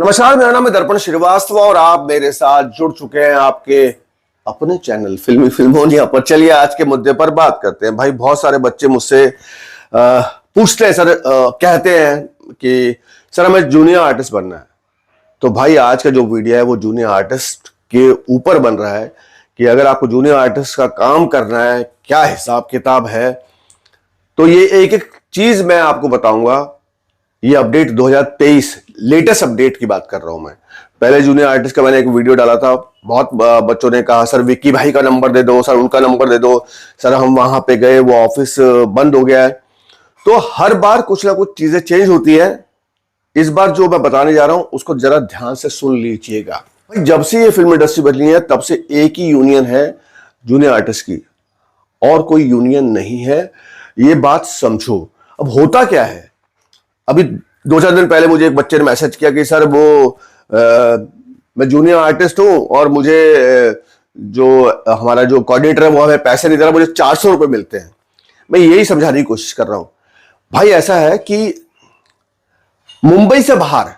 नमस्कार, मेरा नाम है दर्पण श्रीवास्तव और आप मेरे साथ जुड़ चुके हैं आपके अपने चैनल फिल्मी फिल्मोनिया पर। चलिए आज के मुद्दे पर बात करते हैं। भाई बहुत सारे बच्चे मुझसे पूछते हैं सर, कहते हैं कि सर हमें जूनियर आर्टिस्ट बनना है। तो भाई आज का जो वीडियो है वो जूनियर आर्टिस्ट के ऊपर बन रहा है कि अगर आपको जूनियर आर्टिस्ट का काम करना है, क्या हिसाब किताब है। तो ये एक एक चीज मैं आपको बताऊंगा। ये अपडेट 2023 लेटेस्ट अपडेट की बात कर रहा हूं मैं। पहले जूनियर आर्टिस्ट का मैंने एक वीडियो डाला था। बहुत बच्चों ने कहा सर विक्की भाई का नंबर दे दो, सर उनका नंबर दे दो, सर हम वहां पे गए वो ऑफिस बंद हो गया है। तो हर बार कुछ ना कुछ चीजें चेंज होती है। इस बार जो मैं बताने जा रहा हूं उसको जरा ध्यान से सुन लीजिएगा। जब से ये फिल्म इंडस्ट्री बदली है तब से एक ही यूनियन है जूनियर आर्टिस्ट की, और कोई यूनियन नहीं है। ये बात समझो। अब होता क्या है, अभी 2-4 दिन पहले मुझे एक बच्चे ने मैसेज किया कि सर वो मैं जूनियर आर्टिस्ट हूं और मुझे जो हमारा जो कोऑर्डिनेटर है वो हमें पैसे नहीं दे रहा, मुझे 400 रुपए मिलते हैं। मैं यही समझाने की कोशिश कर रहा हूं। भाई ऐसा है कि मुंबई से बाहर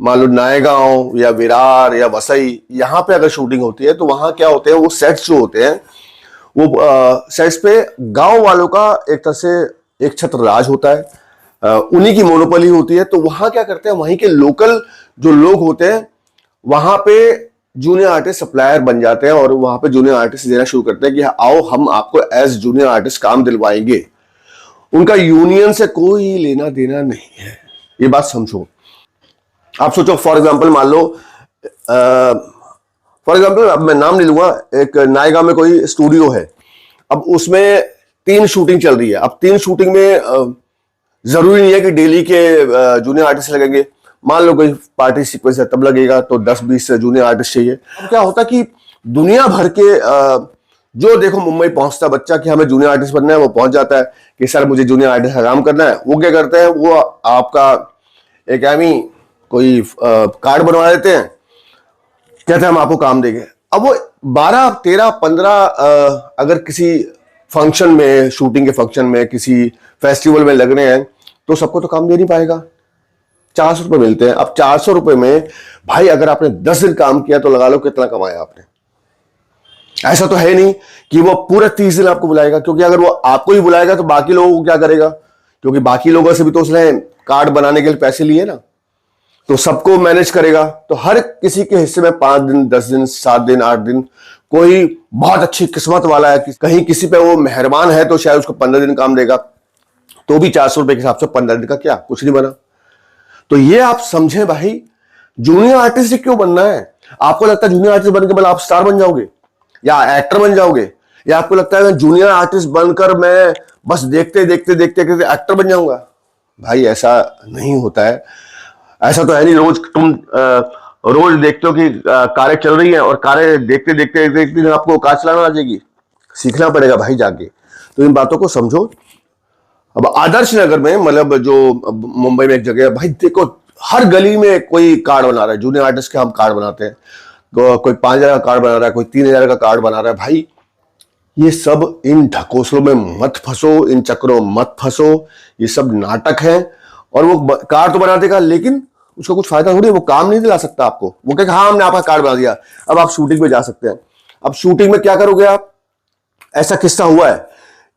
मान लो नायगांव या विरार या वसई, यहां पे अगर शूटिंग होती है तो वहां क्या होते हैं, वो सेट्स जो होते हैं वो सेट्स पे गांव वालों का एक तरह से एक छत्र राज होता है, उन्हीं की मोनोपोली होती है। तो वहां क्या करते हैं, वहीं के लोकल जो लोग होते हैं वहां पे जूनियर आर्टिस्ट सप्लायर बन जाते हैं और वहां पे जूनियर आर्टिस्ट देना शुरू करते हैं कि आओ हम आपको एज जूनियर आर्टिस्ट काम दिलवाएंगे। उनका यूनियन से कोई लेना देना नहीं है, ये बात समझो। आप सोचो फॉर एग्जाम्पल, मान लो फॉर एग्जाम्पल अब मैं नाम नहीं लूंगा, एक नायगा में कोई स्टूडियो है। अब उसमें 3 शूटिंग चल रही है। अब 3 शूटिंग में जरूरी नहीं है कि डेली के जूनियर आर्टिस्ट लगेंगे। मान लो कोई पार्टी सीक्वेंस है तब लगेगा, तो 10-20 जूनियर आर्टिस्ट चाहिए। अब क्या होता है कि दुनिया भर के जो देखो मुंबई पहुंचता बच्चा कि हमें जूनियर आर्टिस्ट बनना है, वो पहुंच जाता है कि सर मुझे जूनियर आर्टिस्ट का काम करना है। वो क्या करते हैं, वो आपका एक कोई कार्ड बनवा देते हैं, कहते हैं हम आपको काम देंगे। अब वो 12, 13, 15 अगर किसी फंक्शन में, शूटिंग के फंक्शन में, किसी फेस्टिवल में लग रहे हैं तो सबको तो काम दे नहीं पाएगा। 400 रुपए मिलते हैं। अब 400 रुपए में भाई अगर आपने 10 दिन काम किया तो लगा लो कितना कमाया आपने। ऐसा तो है नहीं कि वो पूरा 30 दिन आपको बुलाएगा, क्योंकि अगर वो आपको ही बुलाएगा तो बाकी लोगों को क्या करेगा, क्योंकि बाकी लोगों से भी तो उसने कार्ड बनाने के लिए पैसे लिए ना, तो सबको मैनेज करेगा। तो हर किसी के हिस्से में 5 दिन, 10 दिन, 7 दिन, 8 दिन। कोई बहुत अच्छी किस्मत वाला है, कहीं किसी पे वो मेहरबान है तो शायद उसको 15 दिन काम देगा, तो भी 400 रुपए के हिसाब से 15 दिन का क्या कुछ नहीं बना। तो ये आप समझे भाई, जूनियर आर्टिस्ट क्यों बनना है। आपको लगता है जूनियर आर्टिस्ट बनने के बाद आप स्टार बन जाओगे या एक्टर बन जाओगे, या आपको लगता है जूनियर आर्टिस्ट बनकर मैं बस देखते देखते देखते देखते एक्टर बन जाऊंगा। भाई ऐसा नहीं होता है। ऐसा तो है नहीं रोज तुम रोज देखते हो कि कारें चल रही हैं और कारें देखते देखते देखते आपको कार चलाना आ जाएगी। सीखना पड़ेगा भाई जाके। तो इन बातों को समझो। अब आदर्श नगर में, मतलब जो मुंबई में एक जगह है भाई, देखो हर गली में कोई कार्ड बना रहा है जूनियर आर्टिस्ट के। हम कार्ड बनाते हैं, कोई 5,000 का कार्ड बना रहा है, कोई 3,000 का कार्ड बना रहा है। भाई ये सब इन ढकोसलों में मत फंसो, इन चक्रों मत फंसो। ये सब नाटक है। और वो कार्ड तो बना देगा लेकिन उसका कुछ फायदा थोड़ी है, वो काम नहीं दिला सकता आपको। वो कहेगा हाँ हमने आपका कार्ड बना दिया, अब आप शूटिंग में जा सकते हैं। अब शूटिंग में क्या करोगे आप। ऐसा किस्सा हुआ है,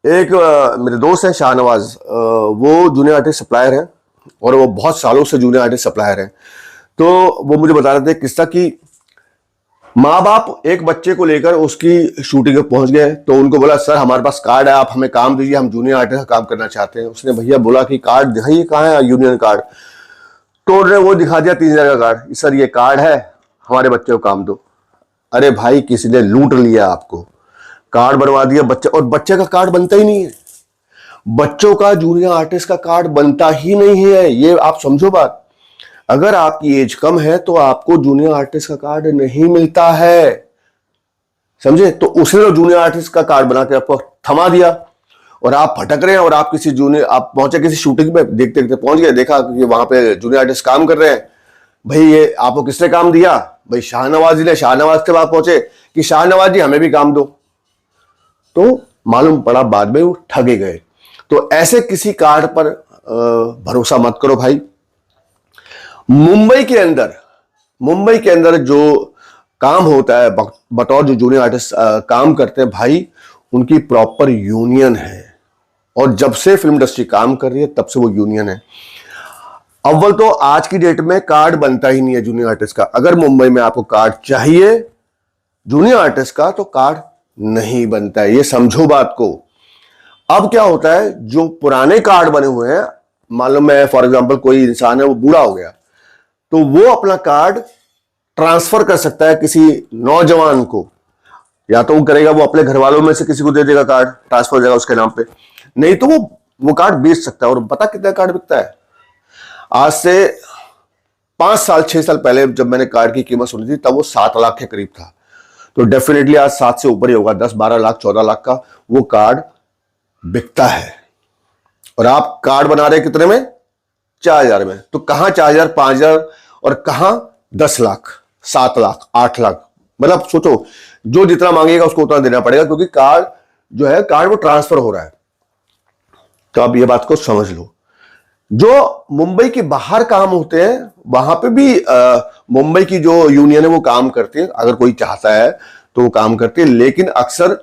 एक मेरे दोस्त है शाहनवाज, वो जूनियर आर्टिस्ट सप्लायर है और वो बहुत सालों से जूनियर आर्टिस्ट सप्लायर है। तो वो मुझे बता रहे थे किस्सा कि माँ बाप एक बच्चे को लेकर उसकी शूटिंग में पहुंच गए। तो उनको बोला सर हमारे पास कार्ड है, आप हमें काम दीजिए, हम जूनियर आर्टिस्ट का काम करना चाहते हैं। उसने भैया बोला कि कार्ड दिखाइए, कहाँ है यूनियन कार्ड। तो उन्होंने वो दिखा दिया 3,000 का कार्ड। सर ये कार्ड है, हमारे बच्चे को काम दो। अरे भाई किसी ने लूट लिया आपको, कार्ड बनवा दिया बच्चे, और बच्चे का कार्ड बनता ही नहीं है। बच्चों का जूनियर आर्टिस्ट का कार्ड बनता ही नहीं है, ये आप समझो बात। अगर आपकी एज कम है तो आपको जूनियर आर्टिस्ट का कार्ड नहीं मिलता है, समझे। तो उसने तो जूनियर आर्टिस्ट का कार्ड बना के आपको थमा दिया और आप भटक रहे हैं। और आप किसी जूनियर, आप पहुंचे किसी शूटिंग में, देखते देखते पहुंच गए, देखा कि वहां पे जूनियर आर्टिस्ट काम कर रहे हैं। भाई ये आपको किसने काम दिया, भाई शाहनवाज जी ने। शाहनवाज के बाद पहुंचे कि शाहनवाज जी हमें भी काम दो, तो मालूम पड़ा बाद में वो ठगे गए। तो ऐसे किसी कार्ड पर भरोसा मत करो भाई। मुंबई के अंदर जो काम होता है बतौर जो जूनियर आर्टिस्ट काम करते हैं भाई, उनकी प्रॉपर यूनियन है। और जब से फिल्म इंडस्ट्री काम कर रही है तब से वो यूनियन है। अव्वल तो आज की डेट में कार्ड बनता ही नहीं है जूनियर आर्टिस्ट का। अगर मुंबई में आपको कार्ड चाहिए जूनियर आर्टिस्ट का तो कार्ड नहीं बनता है, ये समझो बात को। अब क्या होता है, जो पुराने कार्ड बने हुए हैं, मान लो मैं फॉर एग्जांपल कोई इंसान है वो बूढ़ा हो गया, तो वो अपना कार्ड ट्रांसफर कर सकता है किसी नौजवान को। या तो वो करेगा, वो अपने घर वालों में से किसी को दे देगा, कार्ड ट्रांसफर हो जाएगा उसके नाम पे। नहीं तो वो कार्ड बेच सकता है। और पता कितना कार्ड बिकता है? आज से 5 साल 6 साल पहले जब मैंने कार्ड की कीमत सुनी थी तब वो 7 लाख के करीब था। तो डेफिनेटली आज 7 से ऊपर ही होगा, 10 12 लाख 14 लाख का वो कार्ड बिकता है। और आप कार्ड बना रहे कितने में? 4000 में। तो कहां 4000 5000 और कहां 10 लाख 7 लाख 8 लाख। मतलब सोचो, जो जितना मांगेगा उसको उतना देना पड़ेगा, क्योंकि कार्ड जो है कार्ड वो ट्रांसफर हो रहा है। तो आप ये बात को समझ लो। जो मुंबई के बाहर काम होते हैं वहां पे भी मुंबई की जो यूनियन है वो काम करती है। अगर कोई चाहता है तो वो काम करती है, लेकिन अक्सर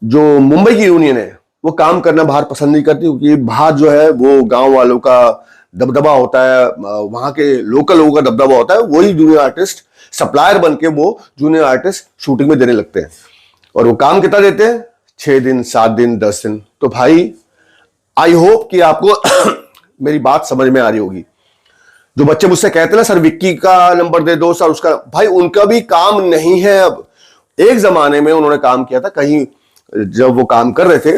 जो मुंबई की यूनियन है वो काम करना बाहर पसंद नहीं करती, क्योंकि बाहर जो है वो गांव वालों का दबदबा होता है, वहां के लोकल लोगों का दबदबा होता है। वही जूनियर आर्टिस्ट सप्लायर बन के वो जूनियर आर्टिस्ट शूटिंग में देने लगते हैं। और वो काम कितना देते हैं? 6 दिन 7 दिन 10 दिन। तो भाई आई होप कि आपको मेरी बात समझ में आ रही होगी। जो बच्चे मुझसे कहते हैं ना सर विक्की का नंबर दे दो सर उसका, भाई उनका भी काम नहीं है अब। एक जमाने में उन्होंने काम किया था कहीं, जब वो काम कर रहे थे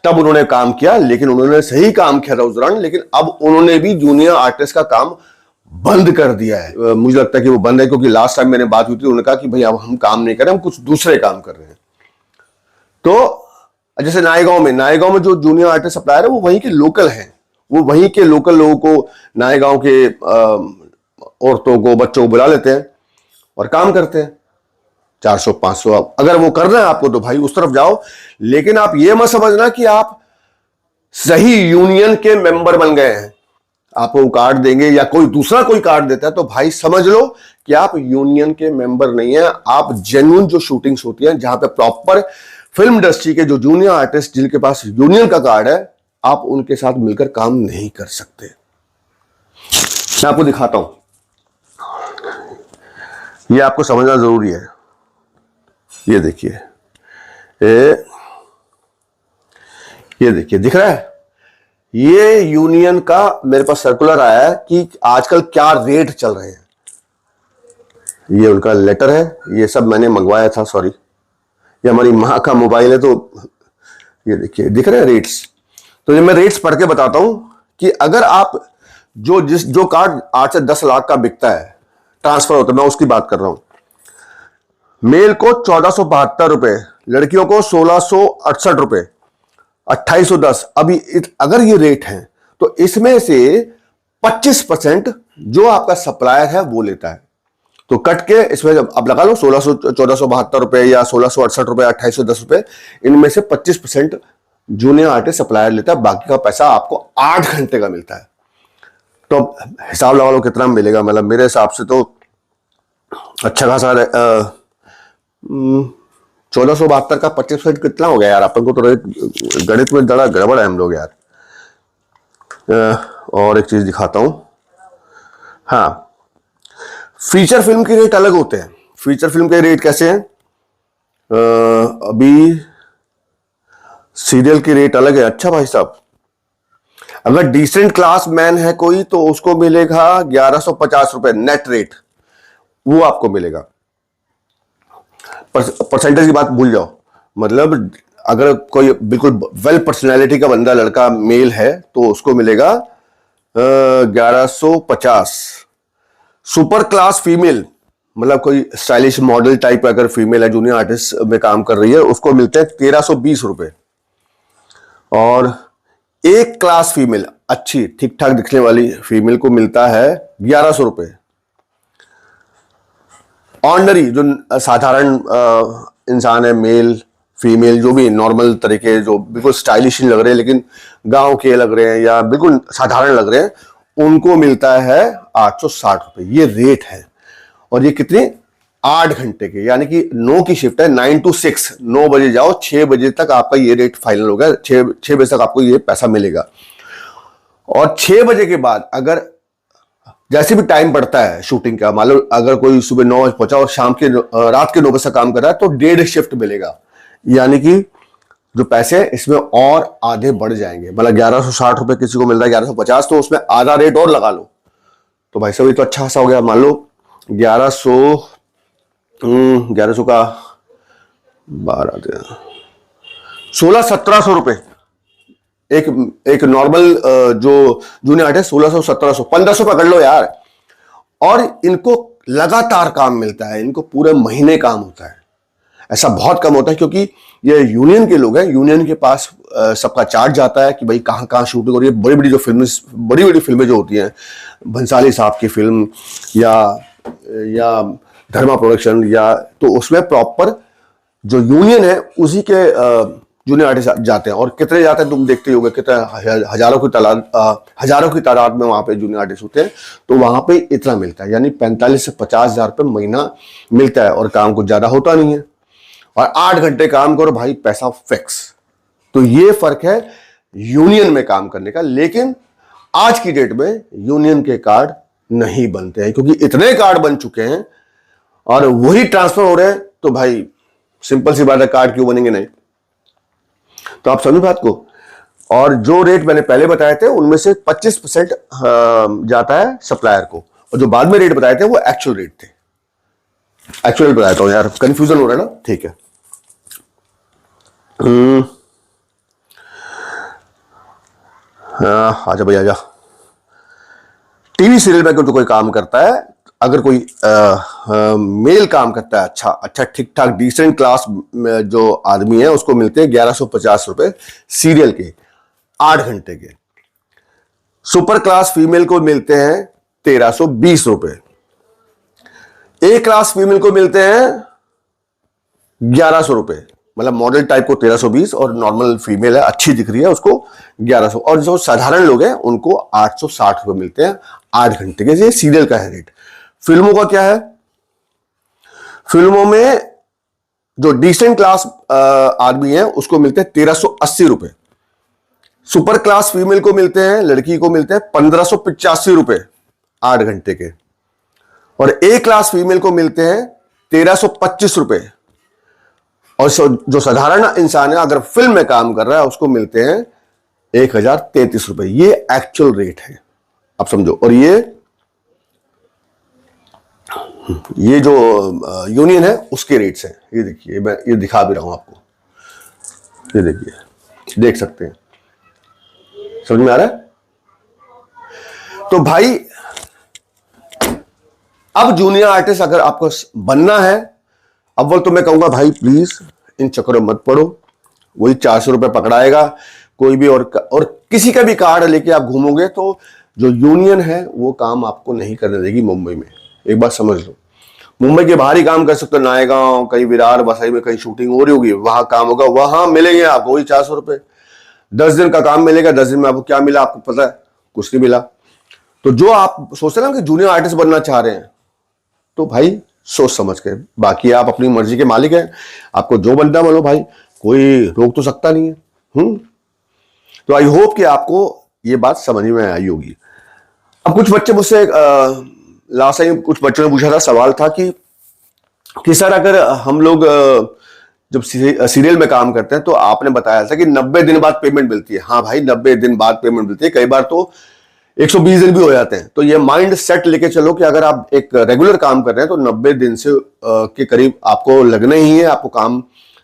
तब उन्होंने काम किया, लेकिन उन्होंने सही काम किया था उस दौरान। लेकिन अब उन्होंने भी जूनियर आर्टिस्ट का काम बंद कर दिया है। मुझे लगता है कि वो बंद है, क्योंकि लास्ट टाइम मैंने बात हुई थी, उन्होंने कहा कि भाई अब हम काम नहीं कर रहे, हम कुछ दूसरे काम कर रहे हैं। तो जैसे नायगांव में जो जूनियर आर्टिस्ट सप्लायर है वो वहीं के लोकल हैं। वो वहीं के लोकल लोगों को, नायगांव के औरतों को, बच्चों को बुला लेते हैं और काम करते हैं 400 500। अगर वो कर रहे हैं आपको तो भाई उस तरफ जाओ। लेकिन आप ये मत समझना कि आप सही यूनियन के मेंबर बन गए हैं। आपको कार्ड देंगे या कोई दूसरा कोई कार्ड देता है तो भाई समझ लो कि आप यूनियन के मेंबर नहीं है। आप जेन्युइन जो शूटिंग्स होती हैं, जहां पे प्रॉपर फिल्म इंडस्ट्री के जो जूनियर आर्टिस्ट जिनके पास यूनियन का कार्ड है, आप उनके साथ मिलकर काम नहीं कर सकते। मैं आपको दिखाता हूं, यह आपको समझना जरूरी है। ये देखिए, ये देखिए, दिख रहा है? ये यूनियन का मेरे पास सर्कुलर आया है कि आजकल क्या रेट चल रहे हैं। ये उनका लेटर है, ये सब मैंने मंगवाया था। सॉरी, ये हमारी माँ का मोबाइल है, तो ये देखिए दिख रहे हैं रेट्स। तो ये मैं रेट्स पढ़ के बताता हूं कि अगर आप जो कार्ड 8 से 10 लाख का बिकता है, ट्रांसफर होता है, मैं उसकी बात कर रहा हूं। मेल को 1472 रुपए, लड़कियों को 1668 रुपए, 2810। अभी अगर ये रेट है तो इसमें से 25% जो आपका सप्लायर है वो लेता है। तो कट के इसमें अब लगा लो 1472 रुपए या 1668 रुपए, 2810 रुपए, इनमें से 25% जूनियर आर्टिस्ट सप्लायर लेता है। बाकी का पैसा आपको 8 घंटे का मिलता है। तो हिसाब लगा लो कितना मिलेगा। मतलब मेरे हिसाब से तो अच्छा खासा 1472 का 25% कितना हो गया यार? अपन को तो गणित में बड़ा गड़बड़ है हम लोग यार। और एक चीज दिखाता हूं। हाँ, फीचर फिल्म के रेट अलग होते हैं। फीचर फिल्म के रेट कैसे हैं? अभी सीरियल की रेट अलग है। अच्छा भाई साहब, अगर डिसेंट क्लास मैन है कोई तो उसको मिलेगा 1150 रुपए नेट रेट, वो आपको मिलेगा। परसेंटेज की बात भूल जाओ। मतलब अगर कोई बिल्कुल वेल पर्सनैलिटी का बंदा, लड़का मेल है, तो उसको मिलेगा 1150। सुपर क्लास फीमेल, मतलब कोई स्टाइलिश मॉडल टाइप अगर फीमेल है, जूनियर आर्टिस्ट में काम कर रही है, उसको मिलते हैं 1320 रुपए। और एक क्लास फीमेल, अच्छी ठीक ठाक दिखने वाली फीमेल को मिलता है 1100 रुपए। ऑर्डिनरी जो साधारण इंसान है, मेल फीमेल जो भी नॉर्मल तरीके, जो बिल्कुल स्टाइलिश नहीं लग रहे लेकिन गांव के लग रहे हैं या बिल्कुल साधारण लग रहे हैं, उनको मिलता है 860 रुपए, ये रेट है। और ये कितने, 8 घंटे के, यानी कि 9 की शिफ्ट है, 9 to 6, 9 बजे जाओ, 6 बजे तक आपका ये रेट फाइनल होगा, 6 बजे तक आपको ये पैसा मिलेगा। और 6 बजे के बाद अगर जैसे भी टाइम पड़ता है शूटिंग का, मान लो अगर कोई सुबह 9 बजे पहुंचा और शाम के रात के 9 बजे तक काम कर रहा है तो 1.5 शिफ्ट मिलेगा, यानी कि जो पैसे हैं इसमें और आधे बढ़ जाएंगे। मतलब 1160 रुपए किसी को मिल रहा है 1150, तो उसमें आधा रेट और लगा लो तो भाई साहब ये तो अच्छा खासा हो गया। मान लो 1100 का 12 1600-1700 रुपए एक नॉर्मल जो जूनियर आर्टिस्ट, 1600-1700 1500 पकड़ लो यार। और इनको लगातार काम मिलता है, इनको पूरे महीने काम होता है। ऐसा बहुत कम होता है क्योंकि ये यूनियन के लोग हैं, यूनियन के पास सबका चार्ज जाता है कि भाई कहाँ कहाँ शूटिंग हो रही है। बड़ी बड़ी जो फिल्में, बड़ी बड़ी फिल्में जो होती हैं, भंसाली साहब की फिल्म या धर्मा प्रोडक्शन, या तो उसमें प्रॉपर जो यूनियन है उसी के जूनियर आर्टिस्ट जाते हैं। और कितने जाते हैं तुम देखते होगे, कितने हजारों की तादाद में वहां पे जूनियर आर्टिस्ट होते हैं। तो वहां पे इतना मिलता है, यानी 45 से 50 हजार रुपये महीना मिलता है। और काम कुछ ज्यादा होता नहीं है, और 8 घंटे काम करो भाई, पैसा फिक्स। तो ये फर्क है यूनियन में काम करने का। लेकिन आज की डेट में यूनियन के कार्ड नहीं बनते हैं, क्योंकि इतने कार्ड बन चुके हैं और वही ट्रांसफर हो रहे हैं। तो भाई सिंपल सी बात है, कार्ड क्यों बनेंगे नहीं। तो आप समझ बात को। और जो रेट मैंने पहले बताए थे उनमें से 25% जाता है सप्लायर को, और जो बाद में रेट बताए थे वो एक्चुअल रेट थे। एक्चुअल रेट बताता हूं यार, कंफ्यूजन हो रहा है ना, ठीक है। आजा भाई आजा। टीवी सीरियल में जो कोई काम करता है, अगर कोई मेल काम करता है, अच्छा ठीक ठाक डिसेंट क्लास में जो आदमी है, उसको मिलते हैं 1150 रुपए सीरियल के 8 घंटे के। सुपर क्लास फीमेल को मिलते हैं 1320 रुपए। ए क्लास फीमेल को मिलते हैं 1100 रुपए। मतलब मॉडल टाइप को 1320, और नॉर्मल फीमेल है, अच्छी दिख रही है, उसको 1100। और जो साधारण लोग हैं उनको 860 रुपए मिलते हैं 8 घंटे के। ये सीरियल का है रेट। फिल्मों का क्या है, फिल्मों में जो डिसेंट क्लास आदमी है उसको मिलते हैं 1380 रुपए। सुपर क्लास फीमेल को मिलते हैं, लड़की को मिलते हैं 1585 रुपए 8 घंटे के। और ए क्लास फीमेल को मिलते हैं 1325 रुपए। और जो साधारण इंसान है अगर फिल्म में काम कर रहा है उसको मिलते हैं 1033 रुपए। ये एक्चुअल रेट है, आप समझो। और ये जो यूनियन है उसके रेट्स हैं। ये देखिए, मैं ये दिखा भी रहा हूं आपको, ये देखिए, देख सकते हैं, समझ में आ रहा है। तो भाई अब जूनियर आर्टिस्ट अगर आपको बनना है, अव्वल तो मैं कहूंगा भाई प्लीज इन चक्करों मत पड़ो। वही 400 रुपए पकड़ाएगा कोई भी, और किसी का भी कार्ड लेके आप घूमोगे तो जो यूनियन है वो काम आपको नहीं करने देगी मुंबई में। एक बात समझ लो, मुंबई के बाहर ही काम कर सकते हो, नायगांव, कहीं विरार, वसई में कहीं शूटिंग हो रही होगी, वहां काम होगा, वहां मिलेंगे आपको वही 400 रुपए। 10 दिन का काम मिलेगा, 10 दिन में आपको क्या मिला आपको पता है, कुछ नहीं मिला। तो जो आप सोचते ना कि जूनियर आर्टिस्ट बनना चाह रहे हैं, तो भाई सोच समझ के, बाकी आप अपनी मर्जी के मालिक हैं, आपको जो बनना बोलो भाई, कोई रोक तो सकता नहीं है। तो आई होप कि आपको ये बात समझ में आई होगी। अब कुछ बच्चे मुझसे लास्ट टाइम कुछ बच्चों ने पूछा था, सवाल था कि सर अगर हम लोग जब सीरियल में काम करते हैं तो आपने बताया था कि 90 दिन बाद पेमेंट मिलती है। हाँ भाई, 90 दिन बाद पेमेंट मिलती है, कई बार तो 120 दिन भी हो जाते हैं। तो ये माइंड सेट लेके चलो कि अगर आप एक रेगुलर काम कर रहे हैं तो 90 दिन से के करीब आपको लगना ही है, आपको काम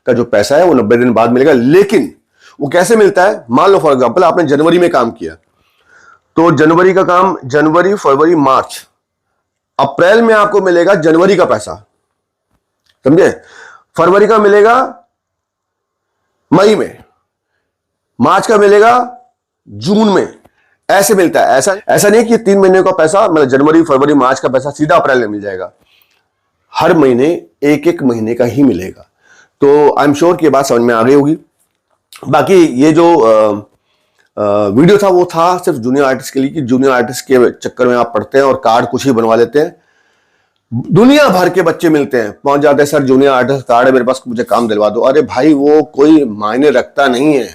का जो पैसा है वो 90 दिन बाद मिलेगा। लेकिन वो कैसे मिलता है, मान लो फॉर एग्जांपल आपने जनवरी में काम किया, तो जनवरी का काम, जनवरी, फरवरी, मार्च, अप्रैल में आपको मिलेगा जनवरी का पैसा, समझे। फरवरी का मिलेगा मई में, मार्च का मिलेगा जून में, ऐसे मिलता है। ऐसा नहीं कि 3 महीने का पैसा, मतलब जनवरी, फरवरी, मार्च का पैसा सीधा अप्रैल में मिल जाएगा। हर महीने एक महीने का ही मिलेगा। तो आई एम श्योर कि बात समझ में आ गई होगी। बाकी ये जो वीडियो था, वो था सिर्फ जूनियर आर्टिस्ट के लिए कि जूनियर आर्टिस्ट के चक्कर में आप पढ़ते हैं और कार्ड कुछ ही बनवा लेते हैं। दुनिया भर के बच्चे मिलते हैं, पहुंच जाते हैं, सर जूनियर आर्टिस्ट कार्ड है मेरे पास, मुझे काम दिलवा दो। अरे भाई वो कोई मायने रखता नहीं है,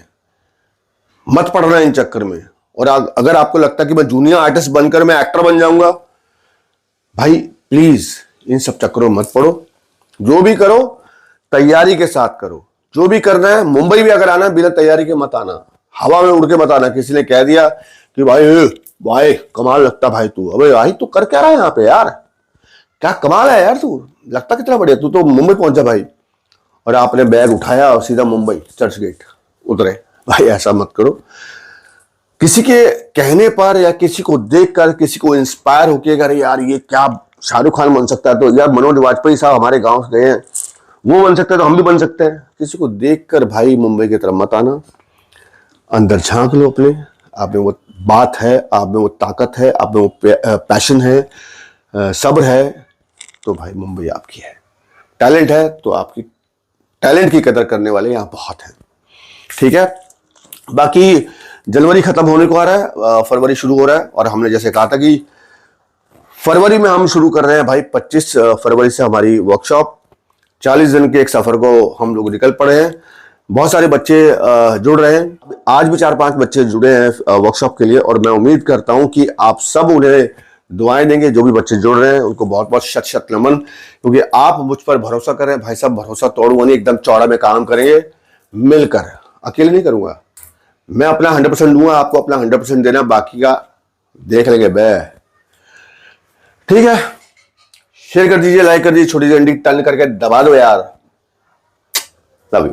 मत पढ़ना इन चक्कर में। और अगर आपको लगता है कि मैं जूनियर आर्टिस्ट बनकर मैं एक्टर बन जाऊंगा, भाई प्लीज इन सब चक्करों में मत पड़ो। जो भी करो तैयारी के साथ करो, जो भी करना है। मुंबई भी अगर आना बिना तैयारी के मत आना, हवा में उड़ के मत आना। किसी ने कह दिया कि भाई कमाल लगता भाई तू, अबे भाई तू कर क्या रहा है यहाँ पे यार, क्या कमाल है यार, तू लगता कितना बढ़िया, तू तो मुंबई पहुंचा भाई। और आपने बैग उठाया और सीधा मुंबई चर्च गेट उतरे। भाई ऐसा मत करो। किसी के कहने पर या किसी को देखकर किसी को इंस्पायर होके अगर यार ये क्या शाहरुख खान बन सकता है, तो यार मनोज वाजपेयी साहब हमारे गांव से गए हैं, वो बन सकते हैं तो हम भी बन सकते हैं। किसी को देखकर भाई मुंबई की तरफ मत आना, अंदर झांक लो अपने आप में, वो बात है आप में, वो ताकत है आप में, वो पैशन है, सब्र है, तो भाई मुंबई आपकी है। टैलेंट है तो आपकी टैलेंट की कदर करने वाले यहाँ बहुत हैं, ठीक है। बाकी जनवरी खत्म होने को आ रहा है, फरवरी शुरू हो रहा है, और हमने जैसे कहा था कि फरवरी में हम शुरू कर रहे हैं भाई 25 फरवरी से हमारी वर्कशॉप। 40 दिन के एक सफर को हम लोग निकल पड़े हैं। बहुत सारे बच्चे जुड़ रहे हैं, आज भी 4-5 बच्चे जुड़े हैं वर्कशॉप के लिए, और मैं उम्मीद करता हूं कि आप सब उन्हें दुआएं देंगे। जो भी बच्चे जुड़ रहे हैं उनको बहुत बहुत शत शत नमन, क्योंकि आप मुझ पर भरोसा करें भाई साहब, भरोसा तोड़ूंगा नहीं, एकदम चौड़ा में काम करेंगे मिलकर, अकेले नहीं करूंगा। मैं अपना 100% दूंगा, आपको अपना 100% देना, बाकी का देख लेंगे बे, ठीक है। शेयर कर दीजिए, लाइक कर दीजिए, छोटी सी घंटी टन करके दबा दो यार। Love you.